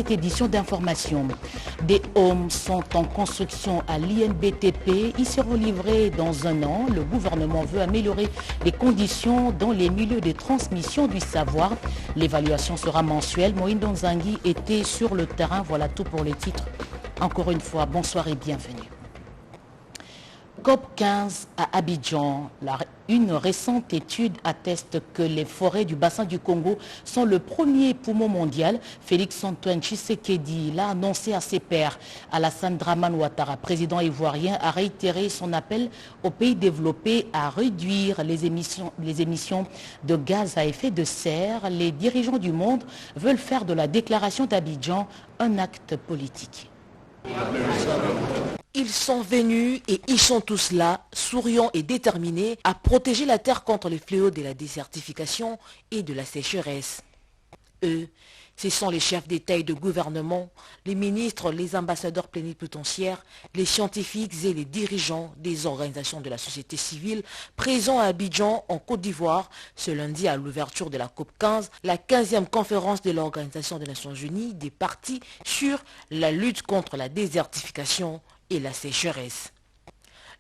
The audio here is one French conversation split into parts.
Cette édition d'information. Des homes sont en construction à l'INBTP. Ils seront livrés dans un an. Le gouvernement veut améliorer les conditions dans les milieux de transmission du savoir. L'évaluation sera mensuelle. Moïse Donzangui était sur le terrain. Voilà tout pour les titres. Encore une fois, bonsoir et bienvenue. COP 15 à Abidjan. Une récente étude atteste que les forêts du bassin du Congo sont le premier poumon mondial. Félix-Antoine Tshisekedi l'a annoncé à ses pairs. Alassane Dramane Ouattara, président ivoirien, a réitéré son appel aux pays développés à réduire les émissions de gaz à effet de serre. Les dirigeants du monde veulent faire de la déclaration d'Abidjan un acte politique. Ils sont venus et ils sont tous là, souriants et déterminés à protéger la terre contre les fléaux de la désertification et de la sécheresse. Eux, ce sont les chefs d'État et de gouvernement, les ministres, les ambassadeurs plénipotentiaires, les scientifiques et les dirigeants des organisations de la société civile présents à Abidjan, en Côte d'Ivoire, ce lundi à l'ouverture de la COP 15, la 15e conférence de l'Organisation des Nations Unies des parties sur la lutte contre la désertification et la sécheresse.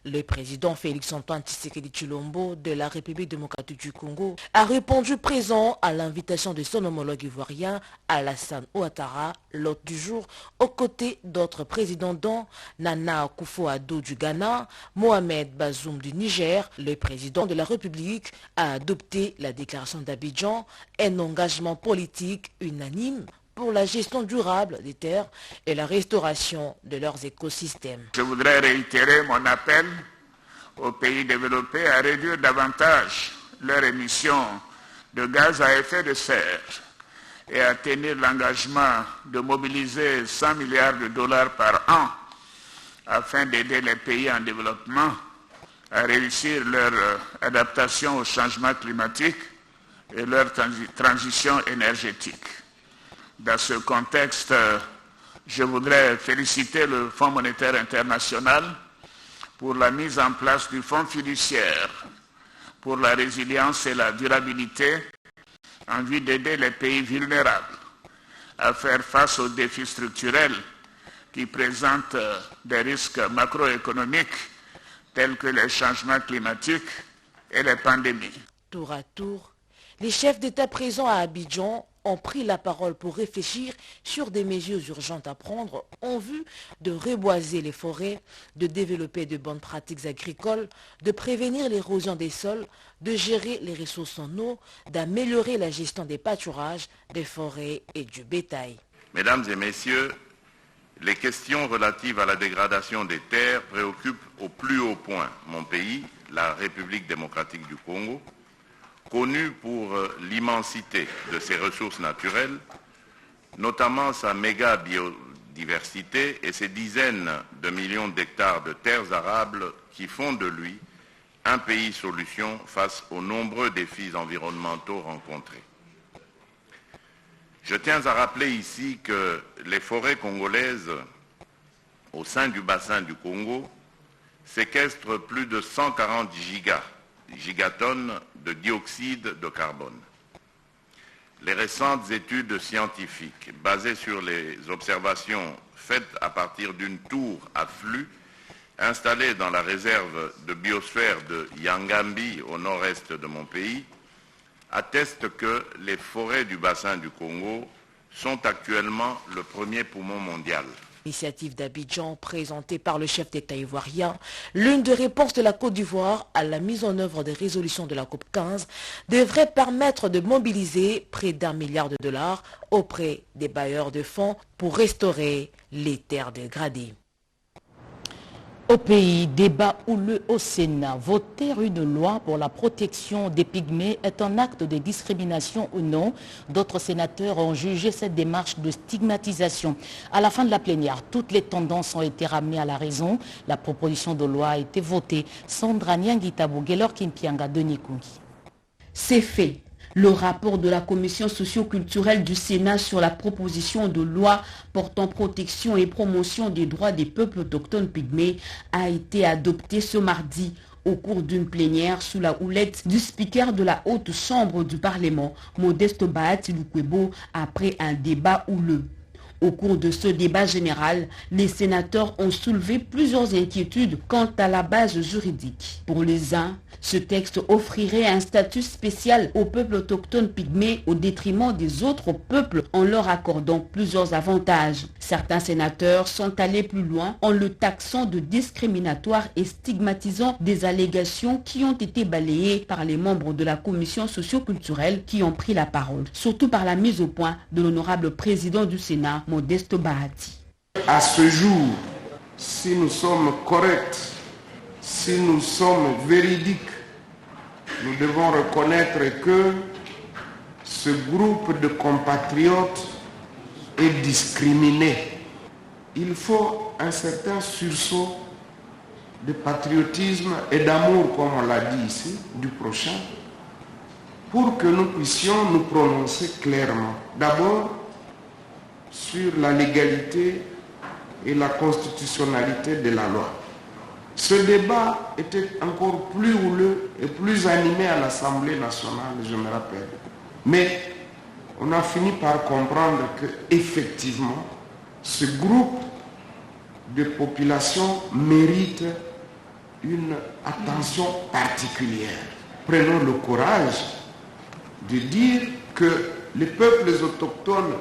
Le président Félix-Antoine Tshisekedi Tshilombo de la République démocratique du Congo a répondu présent à l'invitation de son homologue ivoirien Alassane Ouattara, l'hôte du jour, aux côtés d'autres présidents dont Nana Akufo-Addo du Ghana, Mohamed Bazoum du Niger. Le président de la République a adopté la déclaration d'Abidjan, un engagement politique unanime pour la gestion durable des terres et la restauration de leurs écosystèmes. Je voudrais réitérer mon appel aux pays développés à réduire davantage leurs émissions de gaz à effet de serre et à tenir l'engagement de mobiliser 100 milliards de dollars par an afin d'aider les pays en développement à réussir leur adaptation au changement climatique et leur transition énergétique. Dans ce contexte, je voudrais féliciter le Fonds monétaire international pour la mise en place du Fonds fiduciaire pour la résilience et la durabilité en vue d'aider les pays vulnérables à faire face aux défis structurels qui présentent des risques macroéconomiques tels que les changements climatiques et les pandémies. Tour à tour, les chefs d'État présents à Abidjan ont pris la parole pour réfléchir sur des mesures urgentes à prendre en vue de reboiser les forêts, de développer de bonnes pratiques agricoles, de prévenir l'érosion des sols, de gérer les ressources en eau, d'améliorer la gestion des pâturages, des forêts et du bétail. Mesdames et messieurs, les questions relatives à la dégradation des terres préoccupent au plus haut point mon pays, la République démocratique du Congo, connu pour l'immensité de ses ressources naturelles, notamment sa méga biodiversité et ses dizaines de millions d'hectares de terres arables qui font de lui un pays solution face aux nombreux défis environnementaux rencontrés. Je tiens à rappeler ici que les forêts congolaises au sein du bassin du Congo séquestrent plus de 140 gigatonnes de dioxyde de carbone. Les récentes études scientifiques basées sur les observations faites à partir d'une tour à flux installée dans la réserve de biosphère de Yangambi au nord-est de mon pays attestent que les forêts du bassin du Congo sont actuellement le premier poumon mondial. L'initiative d'Abidjan présentée par le chef d'État ivoirien, l'une des réponses de la Côte d'Ivoire à la mise en œuvre des résolutions de la COP 15, devrait permettre de mobiliser près d'1 milliard de dollars auprès des bailleurs de fonds pour restaurer les terres dégradées. Au pays, débat houleux au Sénat. Voter une loi pour la protection des pygmées est un acte de discrimination ou non? D'autres sénateurs ont jugé cette démarche de stigmatisation. À la fin de la plénière, toutes les tendances ont été ramenées à la raison. La proposition de loi a été votée. Sandra Nyangitabo, Gelor Kimpianga, Denis Kungi. C'est fait. Le rapport de la commission socio-culturelle du Sénat sur la proposition de loi portant protection et promotion des droits des peuples autochtones pygmées a été adopté ce mardi au cours d'une plénière sous la houlette du speaker de la haute chambre du Parlement, Modeste Bahati Lukwebo, après un débat houleux. Au cours de ce débat général, les sénateurs ont soulevé plusieurs inquiétudes quant à la base juridique. Pour les uns, ce texte offrirait un statut spécial aux peuples autochtones pygmées au détriment des autres peuples en leur accordant plusieurs avantages. Certains sénateurs sont allés plus loin en le taxant de discriminatoire et stigmatisant des allégations qui ont été balayées par les membres de la commission socio-culturelle qui ont pris la parole, surtout par la mise au point de l'honorable président du Sénat, Modeste Bahati. À ce jour, si nous sommes corrects, si nous sommes véridiques, nous devons reconnaître que ce groupe de compatriotes est discriminé. Il faut un certain sursaut de patriotisme et d'amour, comme on l'a dit ici, du prochain, pour que nous puissions nous prononcer clairement. D'abord, sur la légalité et la constitutionnalité de la loi. Ce débat était encore plus houleux et plus animé à l'Assemblée nationale, je me rappelle. Mais on a fini par comprendre qu'effectivement, ce groupe de population mérite une attention particulière. Prenons le courage de dire que les peuples autochtones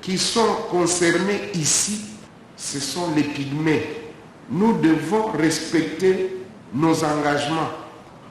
qui sont concernés ici, ce sont les pygmées. Nous devons respecter nos engagements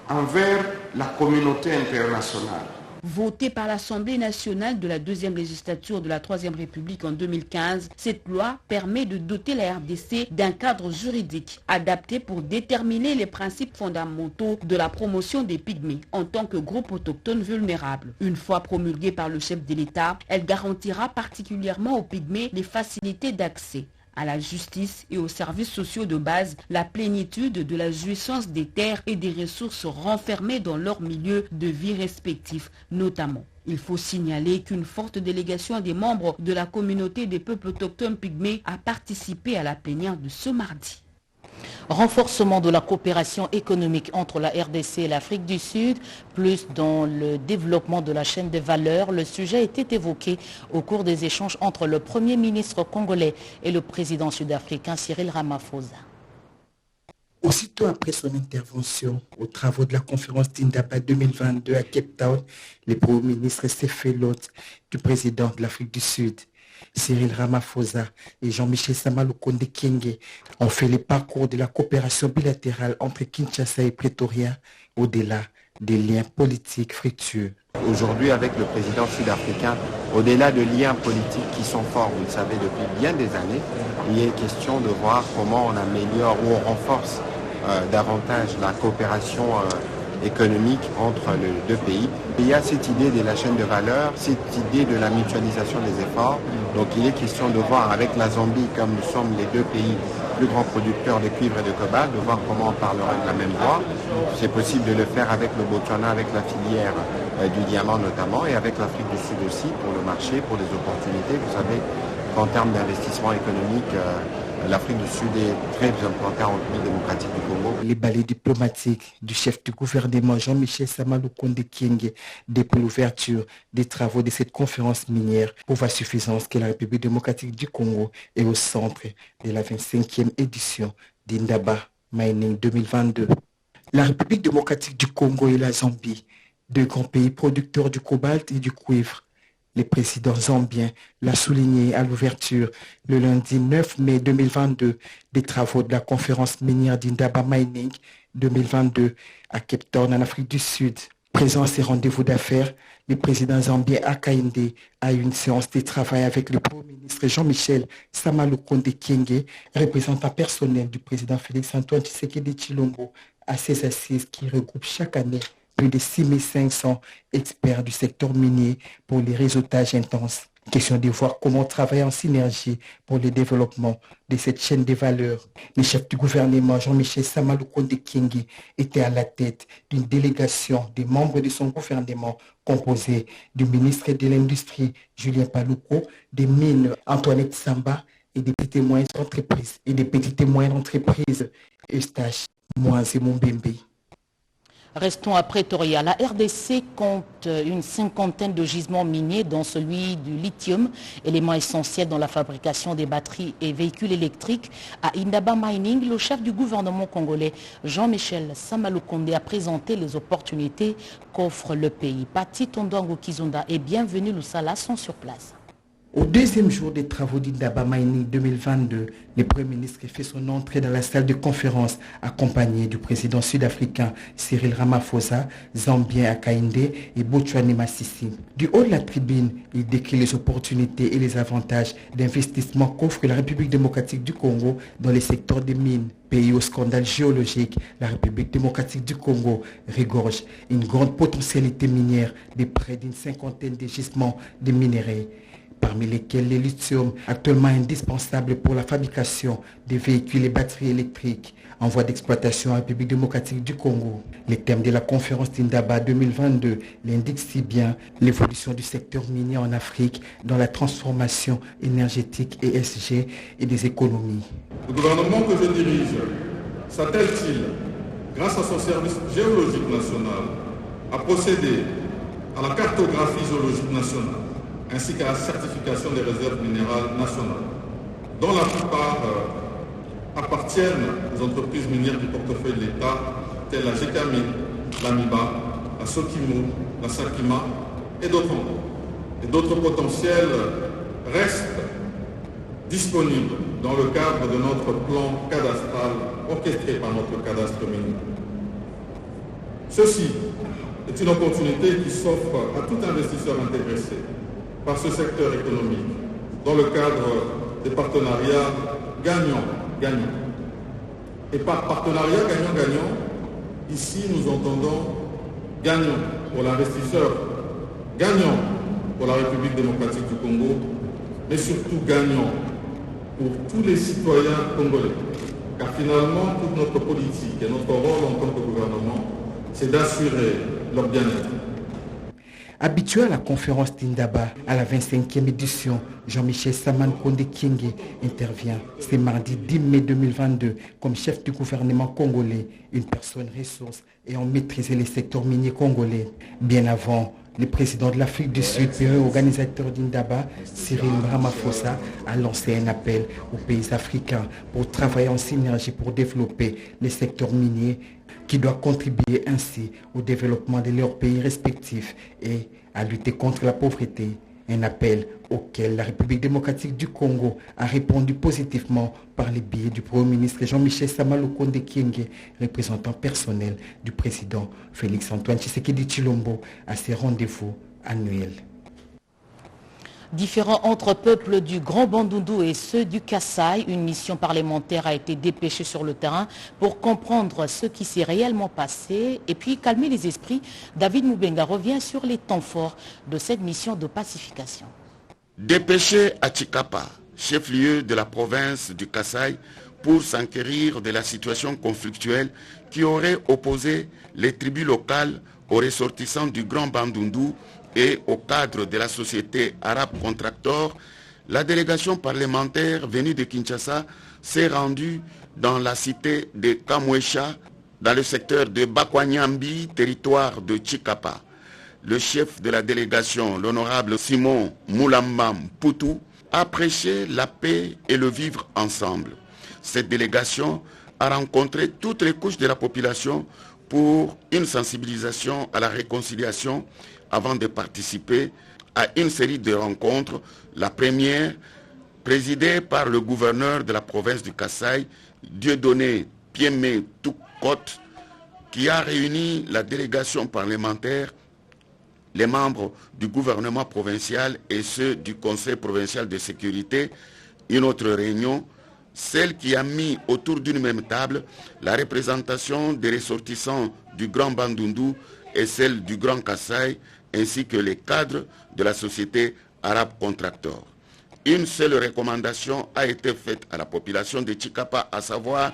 envers la communauté internationale. Votée par l'Assemblée nationale de la deuxième législature de la Troisième République en 2015, cette loi permet de doter la RDC d'un cadre juridique adapté pour déterminer les principes fondamentaux de la promotion des pygmées en tant que groupe autochtone vulnérable. Une fois promulguée par le chef de l'État, elle garantira particulièrement aux pygmées les facilités d'accès à la justice et aux services sociaux de base, la plénitude de la jouissance des terres et des ressources renfermées dans leur milieu de vie respectif, notamment. Il faut signaler qu'une forte délégation des membres de la communauté des peuples autochtones pygmées a participé à la plénière de ce mardi. Renforcement de la coopération économique entre la RDC et l'Afrique du Sud, plus dans le développement de la chaîne de valeur. Le sujet était évoqué au cours des échanges entre le Premier ministre congolais et le président sud-africain Cyril Ramaphosa. Aussitôt après son intervention aux travaux de la conférence d'Indaba 2022 à Cape Town, les premiers ministres s'est fait l'hôte du président de l'Afrique du Sud. Cyril Ramaphosa et Jean-Michel Sama Lukonde Kyenge ont fait les parcours de la coopération bilatérale entre Kinshasa et Pretoria au-delà des liens politiques fructueux. Aujourd'hui, avec le président sud-africain, au-delà de liens politiques qui sont forts, vous le savez, depuis bien des années, il est question de voir comment on améliore ou on renforce davantage la coopération économique entre les deux pays. Il y a cette idée de la chaîne de valeur, cette idée de la mutualisation des efforts. Donc il est question de voir avec la Zambie, comme nous sommes les deux pays plus grands producteurs de cuivre et de cobalt, de voir comment on parlera de la même voix. C'est possible de le faire avec le Botswana, avec la filière du diamant notamment, et avec l'Afrique du Sud aussi, pour le marché, pour les opportunités. Vous savez qu'en termes d'investissement économique, l'Afrique du Sud est très implantée en République démocratique du Congo. Les balais diplomatiques du chef du gouvernement Jean-Michel Sama Lukonde Kyenge depuis l'ouverture des travaux de cette conférence minière prouve à suffisance que la République démocratique du Congo est au centre de la 25e édition d'Indaba Mining 2022. La République démocratique du Congo et la Zambie, deux grands pays producteurs du cobalt et du cuivre. Le président zambien l'a souligné à l'ouverture le lundi 9 mai 2022 des travaux de la conférence minière d'Indaba Mining 2022 à Cape Town en Afrique du Sud. Présent à ces rendez-vous d'affaires, le président zambien Hakainde a eu une séance de travail avec le Premier ministre Jean-Michel Sama Lukonde Kyenge, représentant personnel du président Félix-Antoine Tshisekedi Tshilombo, à ces assises qui regroupent chaque année plus de 6500 experts du secteur minier pour les réseautages intenses. Question de voir comment travailler en synergie pour le développement de cette chaîne de valeur. Le chef du gouvernement, Jean-Michel Sama Lukonde Kyenge, était à la tête d'une délégation des membres de son gouvernement composée du ministre de l'Industrie, Julien Paluku, des Mines, Antoinette Samba, et des petites et moyennes entreprises, Eustache Mwanze Mumbembe. Restons à Pretoria. La RDC compte une cinquantaine de gisements miniers, dont celui du lithium, élément essentiel dans la fabrication des batteries et véhicules électriques. À Indaba Mining, le chef du gouvernement congolais, Jean-Michel Samalukonde, a présenté les opportunités qu'offre le pays. Pati Tondouango Kizunda et Bienvenue Lusala sont sur place. Au deuxième jour des travaux d'Indaba Mining 2022, le Premier ministre fait son entrée dans la salle de conférence accompagné du président sud-africain Cyril Ramaphosa, Zambien Hakainde et Botswana Masisi. Du haut de la tribune, il décrit les opportunités et les avantages d'investissement qu'offre la République démocratique du Congo dans les secteurs des mines. Pays au scandale géologique, la République démocratique du Congo regorge une grande potentialité minière de près d'une cinquantaine de gisements de minerais, parmi lesquels le lithium, actuellement indispensable pour la fabrication des véhicules et batteries électriques, en voie d'exploitation en République démocratique du Congo. Le thème de la conférence d'Indaba 2022 l'indique si bien, l'évolution du secteur minier en Afrique dans la transformation énergétique ESG et des économies. Le gouvernement que je dirige s'attelle-t-il, grâce à son service géologique national, à procéder à la cartographie géologique nationale, ainsi qu'à la certification des réserves minérales nationales, dont la plupart appartiennent aux entreprises minières du portefeuille de l'État, telles la GECAMIN, la MIBA, la Sokimo, la Sakima et d'autres encore. Et d'autres potentiels restent disponibles dans le cadre de notre plan cadastral orchestré par notre cadastre minier. Ceci est une opportunité qui s'offre à tout investisseur intéressé par ce secteur économique, dans le cadre des partenariats gagnant-gagnant. Et par partenariat gagnant-gagnant, ici nous entendons gagnant pour l'investisseur, gagnant pour la République démocratique du Congo, mais surtout gagnant pour tous les citoyens congolais. Car finalement, toute notre politique et notre rôle en tant que gouvernement, c'est d'assurer leur bien-être. Habitué à la conférence d'Indaba, à la 25e édition, Jean-Michel Samalukonde Kyenge intervient ce mardi 10 mai 2022 comme chef du gouvernement congolais, une personne ressource ayant maîtrisé les secteurs miniers congolais. Bien avant, le président de l'Afrique du Sud, puis organisateur d'Indaba, Cyril Ramaphosa, a lancé un appel aux pays africains pour travailler en synergie pour développer les secteurs miniers qui doivent contribuer ainsi au développement de leurs pays respectifs et à lutter contre la pauvreté. Un appel auquel la République démocratique du Congo a répondu positivement par le biais du Premier ministre Jean-Michel Samalukonde Kyenge, représentant personnel du président Félix-Antoine Tshisekedi Tshilombo à ses rendez-vous annuels. Différents entre peuples du Grand Bandundu et ceux du Kasaï, une mission parlementaire a été dépêchée sur le terrain pour comprendre ce qui s'est réellement passé et puis calmer les esprits. David Moubenga revient sur les temps forts de cette mission de pacification. Dépêché à Tshikapa, chef-lieu de la province du Kasaï, pour s'enquérir de la situation conflictuelle qui aurait opposé les tribus locales aux ressortissants du Grand Bandundu et au cadre de la société arabe Contractor, la délégation parlementaire venue de Kinshasa s'est rendue dans la cité de Kamwesha, dans le secteur de Bakwanyambi, territoire de Tshikapa. Le chef de la délégation, l'honorable Simon Moulambam Poutou, a prêché la paix et le vivre ensemble. Cette délégation a rencontré toutes les couches de la population pour une sensibilisation à la réconciliation avant de participer à une série de rencontres. La première, présidée par le gouverneur de la province du Kasaï, Dieudonné Piemé Toukot, qui a réuni la délégation parlementaire, les membres du gouvernement provincial et ceux du Conseil provincial de sécurité. Une autre réunion, celle qui a mis autour d'une même table la représentation des ressortissants du Grand Bandundu et celle du Grand Kasaï, ainsi que les cadres de la société arabe Contractor. Une seule recommandation a été faite à la population de Tshikapa, à savoir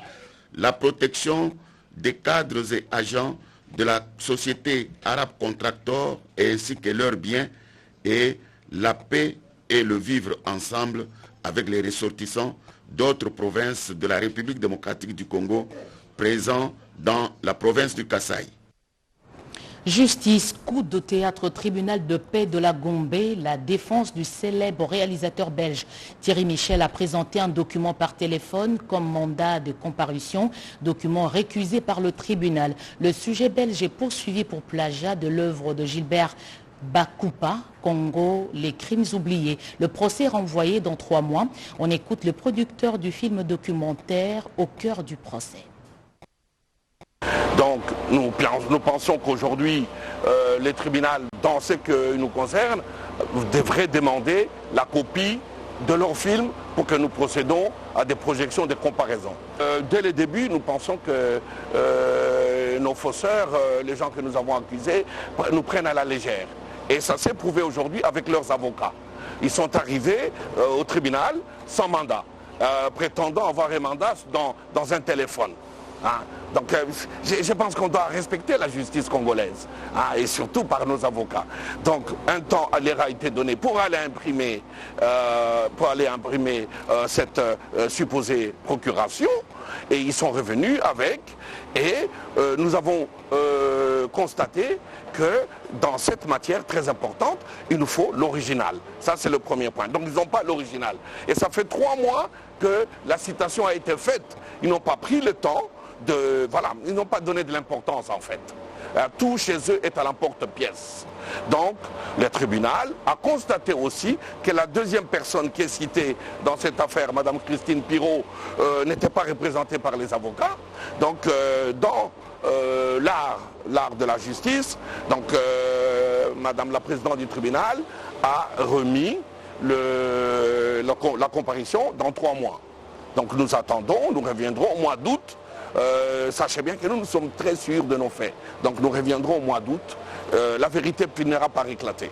la protection des cadres et agents de la société arabe Contractor ainsi que leurs biens et la paix et le vivre ensemble avec les ressortissants d'autres provinces de la République démocratique du Congo présents dans la province du Kasaï. Justice, coup de théâtre au tribunal de paix de la Gombe. La défense du célèbre réalisateur belge Thierry Michel a présenté un document par téléphone comme mandat de comparution, document récusé par le tribunal. Le sujet belge est poursuivi pour plagiat de l'œuvre de Gilbert Bakupa, Congo, les crimes oubliés. Le procès est renvoyé dans 3 mois. On écoute le producteur du film documentaire au cœur du procès. Donc nous pensons qu'aujourd'hui, les tribunaux, dans ce qui nous concerne, devraient demander la copie de leur film pour que nous procédons à des projections, des comparaisons. Dès le début, nous pensons que nos fausseurs, les gens que nous avons accusés, nous prennent à la légère. Et ça s'est prouvé aujourd'hui avec leurs avocats. Ils sont arrivés au tribunal sans mandat, prétendant avoir un mandat dans un téléphone. Hein. Donc je pense qu'on doit respecter la justice congolaise, hein, et surtout par nos avocats. Donc un temps leur a été donné pour aller imprimer, cette supposée procuration, et ils sont revenus avec, et nous avons constaté que dans cette matière très importante, il nous faut l'original. Ça, c'est le premier point. Donc ils n'ont pas l'original. Et ça fait 3 mois que la citation a été faite. Ils n'ont pas pris le temps ils n'ont pas donné de l'importance en fait. Tout chez eux est à l'emporte-pièce. Donc le tribunal a constaté aussi que la deuxième personne qui est citée dans cette affaire, Madame Christine Pirot, n'était pas représentée par les avocats. Donc dans l'art de la justice, donc Madame la présidente du tribunal a remis la comparution dans 3 mois. Donc nous attendons, nous reviendrons au mois d'août. Sachez bien que nous sommes très sûrs de nos faits. Donc nous reviendrons au mois d'août. La vérité finira par éclater.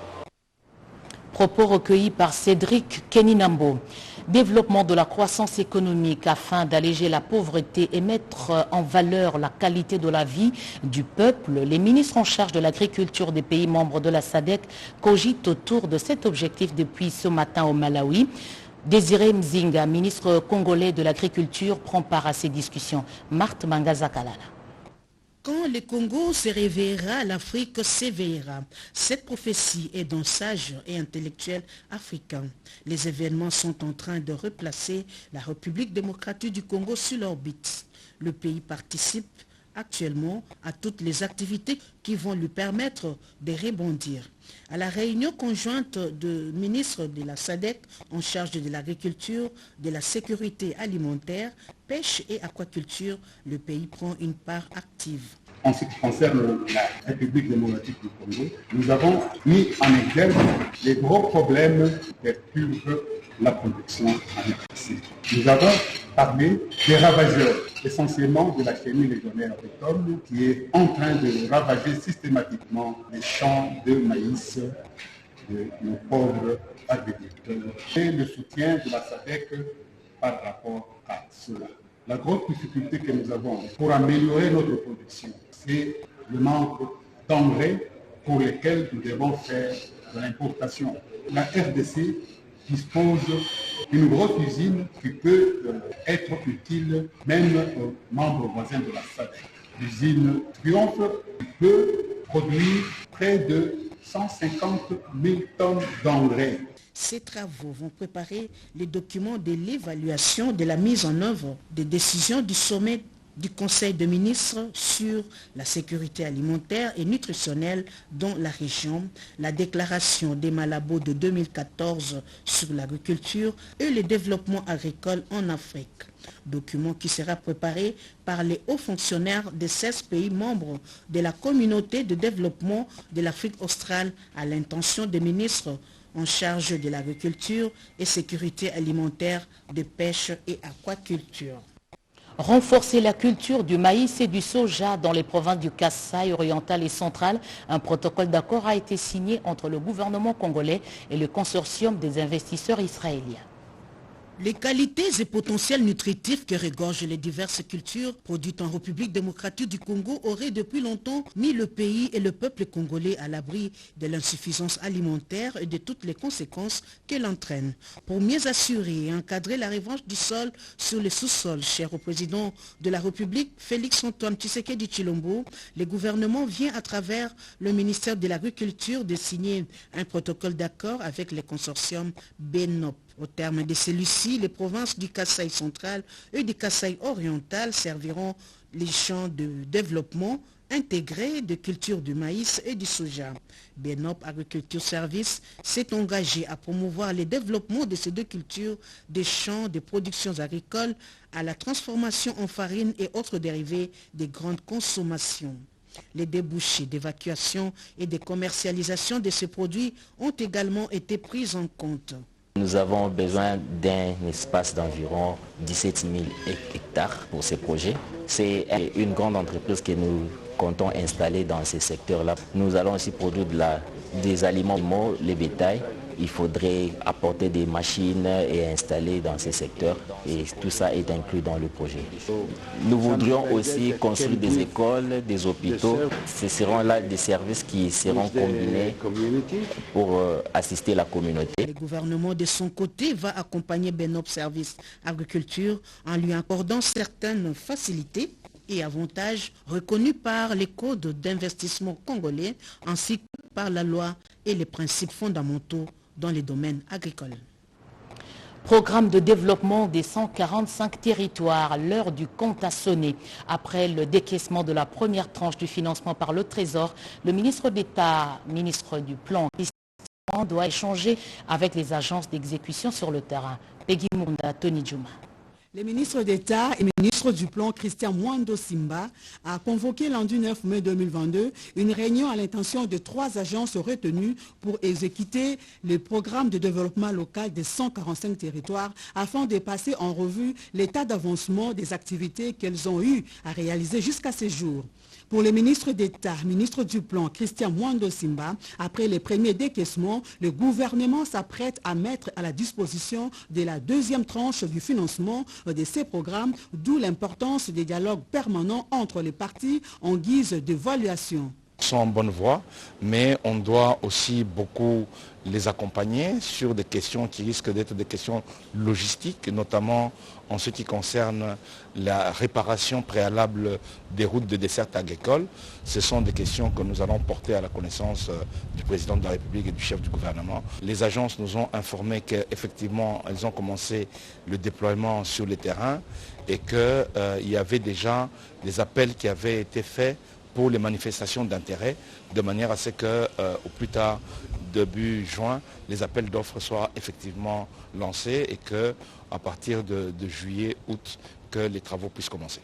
Propos recueillis par Cédric Keninambo. Développement de la croissance économique afin d'alléger la pauvreté et mettre en valeur la qualité de la vie du peuple. Les ministres en charge de l'agriculture des pays membres de la SADC cogitent autour de cet objectif depuis ce matin au Malawi. Désiré Mzinga, ministre congolais de l'Agriculture, prend part à ces discussions. Marthe Mangaza-Kalala. Quand le Congo se réveillera, l'Afrique s'éveillera. Cette prophétie est d'un sage et intellectuel africain. Les événements sont en train de replacer la République démocratique du Congo sur l'orbite. Le pays participe actuellement à toutes les activités qui vont lui permettre de rebondir. À la réunion conjointe de ministres de la SADC en charge de l'agriculture, de la sécurité alimentaire, pêche et aquaculture, le pays prend une part active. En ce qui concerne la République démocratique du Congo, nous avons mis en exergue les gros problèmes que purge la production agricole. Nous avons parlé des ravageurs, essentiellement de la chenille légionnaire bretonne, qui est en train de ravager systématiquement les champs de maïs de nos pauvres agriculteurs. Et le soutien de la SADC par rapport à cela. La grosse difficulté que nous avons pour améliorer notre production, c'est le manque d'engrais pour lesquels nous devons faire de l'importation. La RDC dispose d'une grosse usine qui peut être utile même aux membres voisins de la SADC. L'usine Triomphe peut produire près de 150 000 tonnes d'engrais. Ces travaux vont préparer les documents de l'évaluation de la mise en œuvre des décisions du sommet du Conseil de ministres sur la sécurité alimentaire et nutritionnelle dans la région, la déclaration des Malabo de 2014 sur l'agriculture et le développement agricole en Afrique. Document qui sera préparé par les hauts fonctionnaires des 16 pays membres de la communauté de développement de l'Afrique australe à l'intention des ministres en charge de l'agriculture et sécurité alimentaire, de pêche et aquaculture. Renforcer la culture du maïs et du soja dans les provinces du Kasaï oriental et central. Un protocole d'accord a été signé entre le gouvernement congolais et le consortium des investisseurs israéliens. Les qualités et potentiels nutritifs que regorgent les diverses cultures produites en République démocratique du Congo auraient depuis longtemps mis le pays et le peuple congolais à l'abri de l'insuffisance alimentaire et de toutes les conséquences qu'elle entraîne. Pour mieux assurer et encadrer la revanche du sol sur le sous-sol, cher au président de la République, Félix Antoine Tshisekedi Tshilombo, le gouvernement vient à travers le ministère de l'Agriculture de signer un protocole d'accord avec le consortium BENOP. Au terme de celui-ci, les provinces du Kasaï central et du Kasaï oriental serviront les champs de développement intégrés de culture du maïs et du soja. BENOP Agriculture Service s'est engagé à promouvoir le développement de ces deux cultures des champs de productions agricoles à la transformation en farine et autres dérivés de grande consommation. Les débouchés d'évacuation et de commercialisation de ces produits ont également été pris en compte. Nous avons besoin d'un espace d'environ 17 000 hectares pour ces projets. C'est une grande entreprise que nous comptons installer dans ces secteurs-là. Nous allons aussi produire des aliments, les bétails. Il faudrait apporter des machines et installer dans ces secteurs. Et tout ça est inclus dans le projet. Nous voudrions aussi construire des écoles, des hôpitaux. Ce seront là des services qui seront combinés pour assister la communauté. Le gouvernement de son côté va accompagner BENOP Service Agriculture en lui accordant certaines facilités et avantages reconnus par les codes d'investissement congolais ainsi que par la loi et les principes fondamentaux dans les domaines agricoles. Programme de développement des 145 territoires, l'heure du compte a sonné. Après le décaissement de la première tranche du financement par le Trésor, le ministre d'État, ministre du Plan, Christian, doit échanger avec les agences d'exécution sur le terrain. Peggy Munda, Tony Djouma. Le ministre d'État et ministre du Plan, Christian Mwando Simba, a convoqué lundi 9 mai 2022 une réunion à l'intention de 3 agences retenues pour exécuter le programme de développement local des 145 territoires afin de passer en revue l'état d'avancement des activités qu'elles ont eu à réaliser jusqu'à ce jour. Pour le ministre d'État, ministre du Plan, Christian Mwando Simba, après les premiers décaissements, le gouvernement s'apprête à mettre à la disposition de la deuxième tranche du financement de ces programmes, d'où l'importance des dialogues permanents entre les parties en guise d'évaluation. Ils sont en bonne voie, mais on doit aussi beaucoup les accompagner sur des questions qui risquent d'être des questions logistiques, notamment en ce qui concerne la réparation préalable des routes de desserte agricole. Ce sont des questions que nous allons porter à la connaissance du président de la République et du chef du gouvernement. Les agences nous ont informé qu'effectivement, elles ont commencé le déploiement sur le terrain et qu'il y avait déjà des appels qui avaient été faits pour les manifestations d'intérêt, de manière à ce qu'au plus tard, début juin, les appels d'offres soient effectivement lancés et qu'à partir de juillet, août, que les travaux puissent commencer.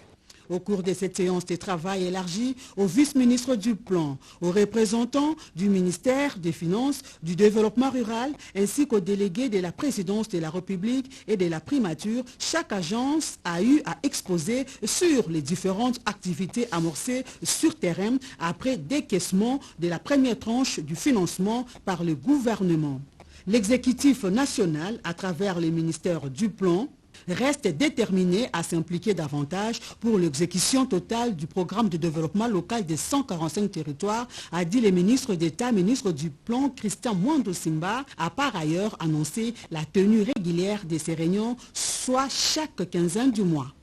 Au cours de cette séance de travail élargie au vice-ministre du Plan, aux représentants du ministère des Finances, du Développement rural, ainsi qu'aux délégués de la présidence de la République et de la primature, chaque agence a eu à exposer sur les différentes activités amorcées sur terrain après décaissement de la première tranche du financement par le gouvernement. L'exécutif national, à travers le ministère du Plan, reste déterminé à s'impliquer davantage pour l'exécution totale du programme de développement local des 145 territoires, a dit le ministre d'État, ministre du Plan, Christian Mwando Simba, a par ailleurs annoncé la tenue régulière de ces réunions, soit chaque quinzaine du mois.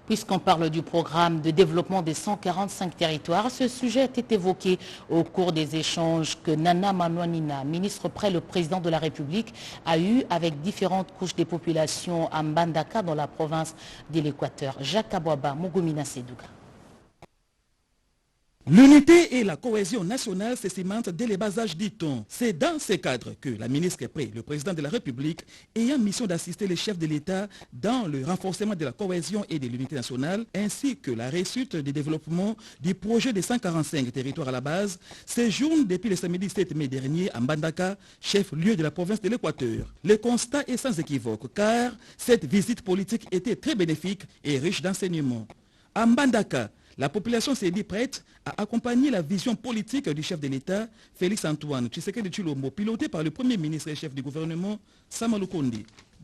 Puisqu'on parle du programme de développement des 145 territoires, ce sujet a été évoqué au cours des échanges que Nana Manouanina, ministre près le président de la République, a eu avec différentes couches des populations à Mbandaka dans la province de l'Équateur. Jacques Abouaba, Mogomina Sedouga. L'unité et la cohésion nationale se cimentent dès les bas âges, dit-on. C'est dans ce cadre que la ministre près le président de la République, ayant mission d'assister les chefs de l'État dans le renforcement de la cohésion et de l'unité nationale, ainsi que la réussite du développement du projet des 145 territoires à la base, séjourne depuis le samedi 7 mai dernier à Mbandaka, chef-lieu de la province de l'Équateur. Le constat est sans équivoque, car cette visite politique était très bénéfique et riche d'enseignements. À Mbandaka, la population s'est dit prête à accompagner la vision politique du chef de l'État, Félix Antoine Tshisekedi Tshilombo, piloté par le Premier ministre et chef du gouvernement, Sama Lukonde.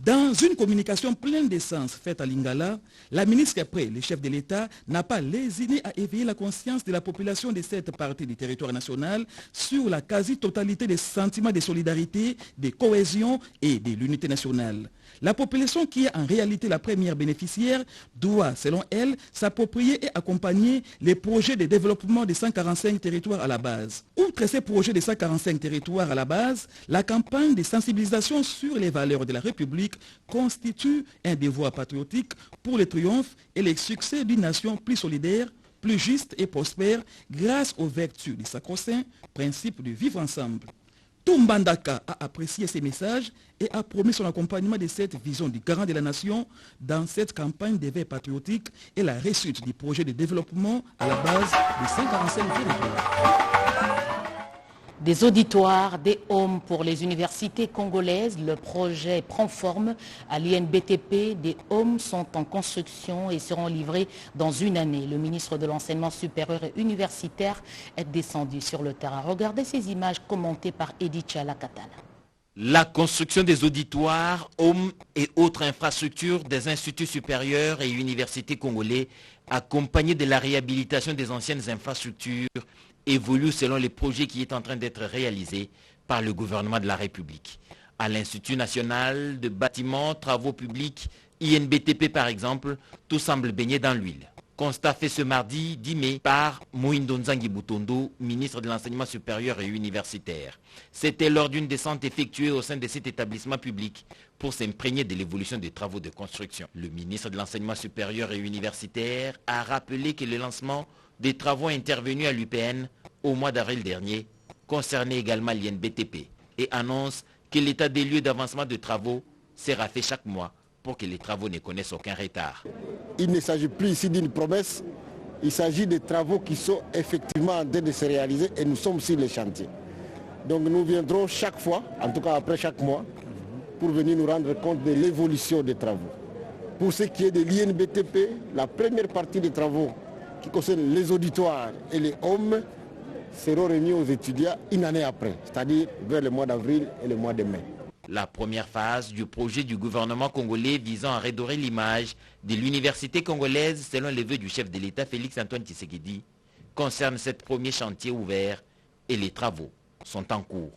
Dans une communication pleine d'essence faite à Lingala, la ministre après le chef de l'État n'a pas lésiné à éveiller la conscience de la population de cette partie du territoire national sur la quasi-totalité des sentiments de solidarité, de cohésion et de l'unité nationale. La population qui est en réalité la première bénéficiaire doit, selon elle, s'approprier et accompagner les projets de développement des 145 territoires à la base. Outre ces projets des 145 territoires à la base, la campagne de sensibilisation sur les valeurs de la République constitue un devoir patriotique pour le triomphe et le succès d'une nation plus solidaire, plus juste et prospère grâce aux vertus du sacro-saint principe de vivre ensemble. Tumbandaka a apprécié ces messages et a promis son accompagnement de cette vision du garant de la nation dans cette campagne d'éveil patriotique et la réussite du projet de développement à la base des 145 territoires. Des auditoires, des homes pour les universités congolaises. Le projet prend forme à l'INBTP. Des homes sont en construction et seront livrés dans une année. Le ministre de l'Enseignement supérieur et universitaire est descendu sur le terrain. Regardez ces images commentées par Edith Chalakatala. La construction des auditoires, hommes et autres infrastructures des instituts supérieurs et universités congolais, accompagnés de la réhabilitation des anciennes infrastructures, évolue selon les projets qui est en train d'être réalisés par le gouvernement de la République. À l'Institut national de bâtiments, travaux publics, INBTP par exemple, tout semble baigner dans l'huile. Constat fait ce mardi 10 mai par Moïndo Nzangi Boutondo, ministre de l'Enseignement supérieur et universitaire. C'était lors d'une descente effectuée au sein de cet établissement public pour s'imprégner de l'évolution des travaux de construction. Le ministre de l'Enseignement supérieur et universitaire a rappelé que le lancement des travaux intervenus à l'UPN au mois d'avril dernier concernait également l'INBTP et annonce que l'état des lieux d'avancement de travaux sera fait chaque mois pour que les travaux ne connaissent aucun retard. Il ne s'agit plus ici d'une promesse, il s'agit des travaux qui sont effectivement en train de se réaliser et nous sommes sur les chantiers. Donc nous viendrons chaque fois, en tout cas après chaque mois, pour venir nous rendre compte de l'évolution des travaux. Pour ce qui est de l'INBTP, la première partie des travaux qui concernent les auditoires et les hommes seront remis aux étudiants une année après, c'est-à-dire vers le mois d'avril et le mois de mai. La première phase du projet du gouvernement congolais visant à redorer l'image de l'université congolaise selon les vœux du chef de l'État Félix-Antoine Tshisekedi concerne ce premier chantier ouvert et les travaux sont en cours.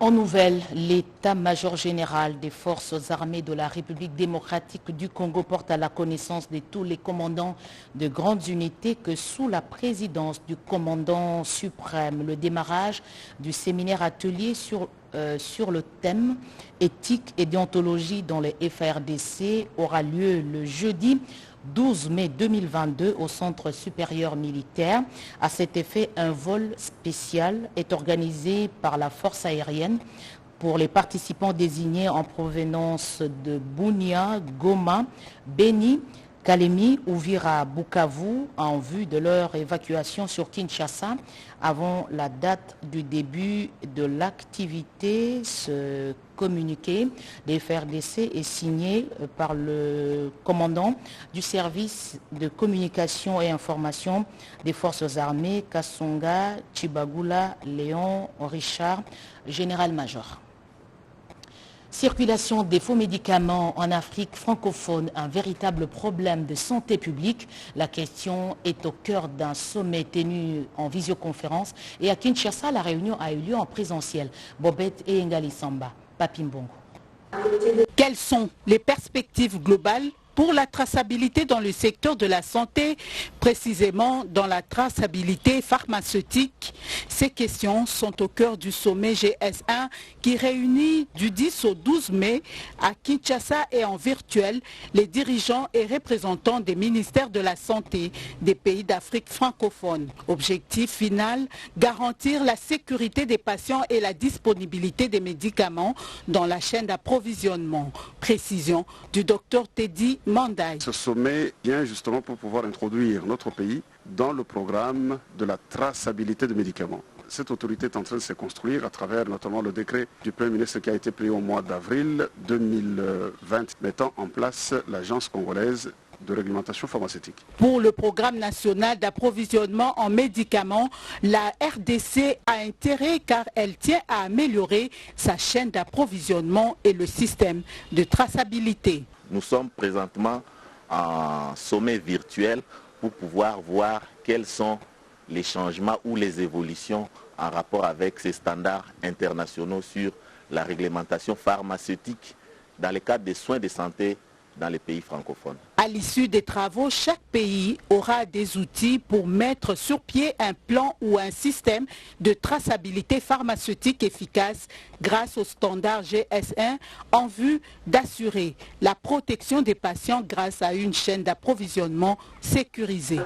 En nouvelle, l'état-major général des forces armées de la République démocratique du Congo porte à la connaissance de tous les commandants de grandes unités que sous la présidence du commandant suprême, le démarrage du séminaire atelier sur le thème éthique et déontologie dans les FARDC aura lieu le jeudi 12 mai 2022 au Centre supérieur militaire. À cet effet, un vol spécial est organisé par la force aérienne pour les participants désignés en provenance de Bunia, Goma, Beni, Kalemi, Uvira, Bukavu en vue de leur évacuation sur Kinshasa avant la date du début de l'activité. Ce communiqué des FARDC est signé par le commandant du service de communication et information des forces armées, Kasonga Chibagula Léon Richard, général-major. Circulation des faux médicaments en Afrique francophone, un véritable problème de santé publique. La question est au cœur d'un sommet tenu en visioconférence et à Kinshasa, la réunion a eu lieu en présentiel. Bobette et Ngali Samba, Papimbongo. Quelles sont les perspectives globales pour la traçabilité dans le secteur de la santé, précisément dans la traçabilité pharmaceutique? Ces questions sont au cœur du sommet GS1 qui réunit du 10 au 12 mai à Kinshasa et en virtuel les dirigeants et représentants des ministères de la Santé des pays d'Afrique francophone. Objectif final, garantir la sécurité des patients et la disponibilité des médicaments dans la chaîne d'approvisionnement. Précision du docteur Teddy Mandaï. Ce sommet vient justement pour pouvoir introduire notre pays dans le programme de la traçabilité des médicaments. Cette autorité est en train de se construire à travers notamment le décret du Premier ministre qui a été pris au mois d'avril 2020, mettant en place l'agence congolaise de réglementation pharmaceutique. Pour le programme national d'approvisionnement en médicaments, la RDC a intérêt car elle tient à améliorer sa chaîne d'approvisionnement et le système de traçabilité. Nous sommes présentement en sommet virtuel pour pouvoir voir quels sont les changements ou les évolutions en rapport avec ces standards internationaux sur la réglementation pharmaceutique dans le cadre des soins de santé dans les pays francophones. À l'issue des travaux, chaque pays aura des outils pour mettre sur pied un plan ou un système de traçabilité pharmaceutique efficace grâce au standard GS1 en vue d'assurer la protection des patients grâce à une chaîne d'approvisionnement sécurisée.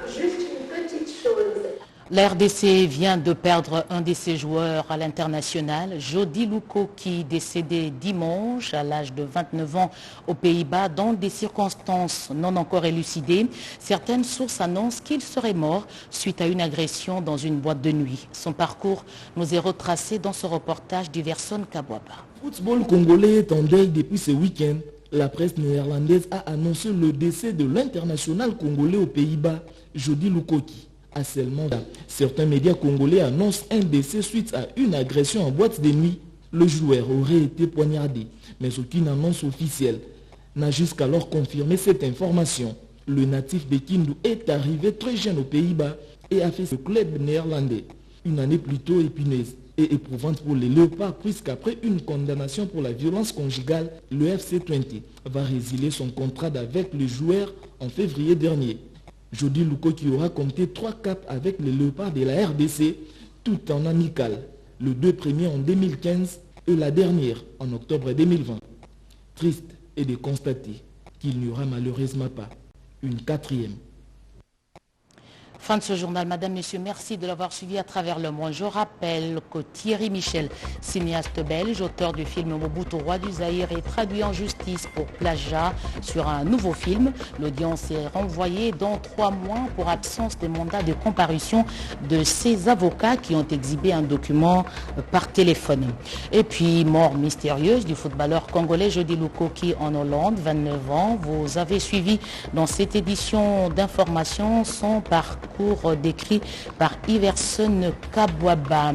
La RDC vient de perdre un de ses joueurs à l'international, Jody Lukoki, décédé dimanche à l'âge de 29 ans aux Pays-Bas dans des circonstances non encore élucidées. Certaines sources annoncent qu'il serait mort suite à une agression dans une boîte de nuit. Son parcours nous est retracé dans ce reportage d'Iverson Kabwaba. Le football congolais est en deuil depuis ce week-end. La presse néerlandaise a annoncé le décès de l'international congolais aux Pays-Bas, Jody Lukoki. À seulement certains médias congolais annoncent un décès suite à une agression en boîte de nuit. Le joueur aurait été poignardé, mais aucune annonce officielle n'a jusqu'alors confirmé cette information. Le natif de Kindu est arrivé très jeune aux Pays-Bas et a fait ce club néerlandais. Une année plutôt épineuse et éprouvante pour les Léopards, puisqu'après une condamnation pour la violence conjugale, le FC Twente va résilier son contrat avec le joueur en février dernier. Jody Lukoki aura compté 3 caps avec les Léopards de la RDC, tout en amical. Le 2 premiers en 2015 et la dernière en octobre 2020. Triste est de constater qu'il n'y aura malheureusement pas une 4e. Fin de ce journal, Madame, Monsieur, merci de l'avoir suivi à travers le monde. Je rappelle que Thierry Michel, cinéaste belge, auteur du film Mobutu, roi du Zaïre, est traduit en justice pour plagiat sur un nouveau film. L'audience est renvoyée dans 3 mois pour absence de mandat de comparution de ses avocats qui ont exhibé un document par téléphone. Et puis, mort mystérieuse du footballeur congolais Jody Lukoki en Hollande, 29 ans. Vous avez suivi dans cette édition d'information son parcours décrit par Iverson Kabwaba.